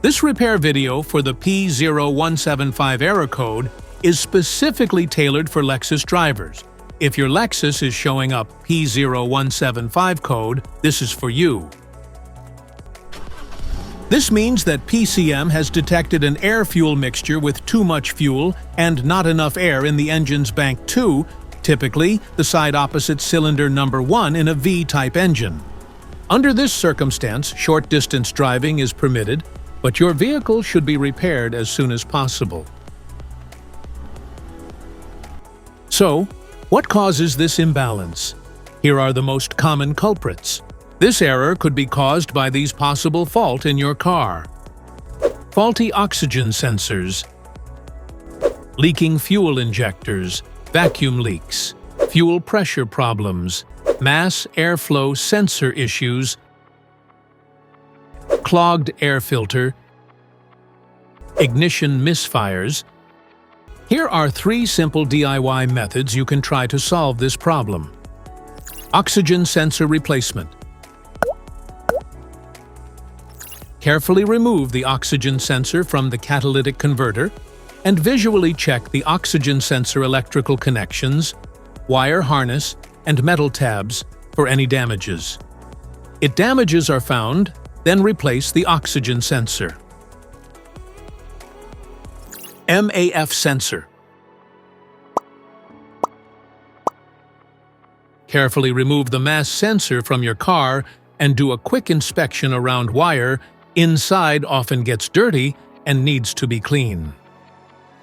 This repair video for the P0175 error code is specifically tailored for Lexus drivers. If your Lexus is showing up P0175 code, this is for you. This means that PCM has detected an air-fuel mixture with too much fuel and not enough air in the engine's bank 2, typically the side opposite cylinder number 1 in a V-type engine. Under this circumstance, short-distance driving is permitted, but your vehicle should be repaired as soon as possible. So, what causes this imbalance? Here are the most common culprits. This error could be caused by these possible faults in your car: faulty oxygen sensors, leaking fuel injectors, vacuum leaks, fuel pressure problems, mass airflow sensor issues, clogged air filter, ignition misfires. Here are 3 simple DIY methods you can try to solve this problem. Oxygen sensor replacement. Carefully remove the oxygen sensor from the catalytic converter and visually check the oxygen sensor electrical connections, wire harness, and metal tabs for any damages. If damages are found, then replace the oxygen sensor. MAF Sensor. Carefully remove the MAF sensor from your car and do a quick inspection around wire. Inside often gets dirty and needs to be clean.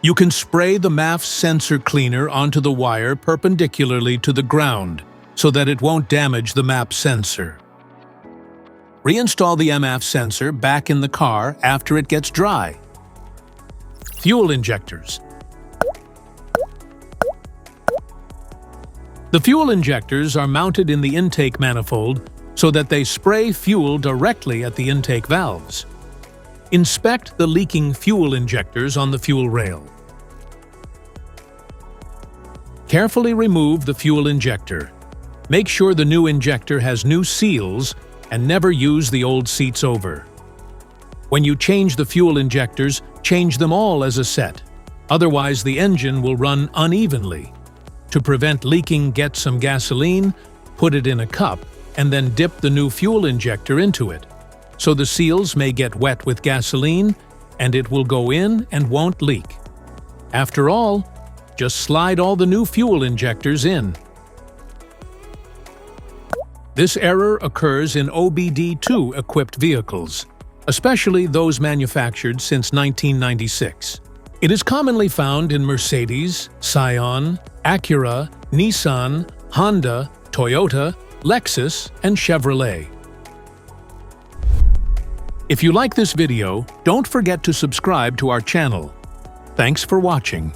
You can spray the MAF sensor cleaner onto the wire perpendicularly to the ground so that it won't damage the MAF sensor. Reinstall the MAF sensor back in the car after it gets dry. Fuel injectors. The fuel injectors are mounted in the intake manifold so that they spray fuel directly at the intake valves. Inspect the leaking fuel injectors on the fuel rail. Carefully remove the fuel injector. Make sure the new injector has new seals and never use the old seats over. When you change the fuel injectors, change them all as a set. Otherwise, the engine will run unevenly. To prevent leaking, get some gasoline, put it in a cup, and then dip the new fuel injector into it, so the seals may get wet with gasoline and it will go in and won't leak. After all, just slide all the new fuel injectors in. This error occurs in OBD2 equipped vehicles, especially those manufactured since 1996. It is commonly found in Mercedes, Scion, Acura, Nissan, Honda, Toyota, Lexus, and Chevrolet. If you like this video, don't forget to subscribe to our channel. Thanks for watching.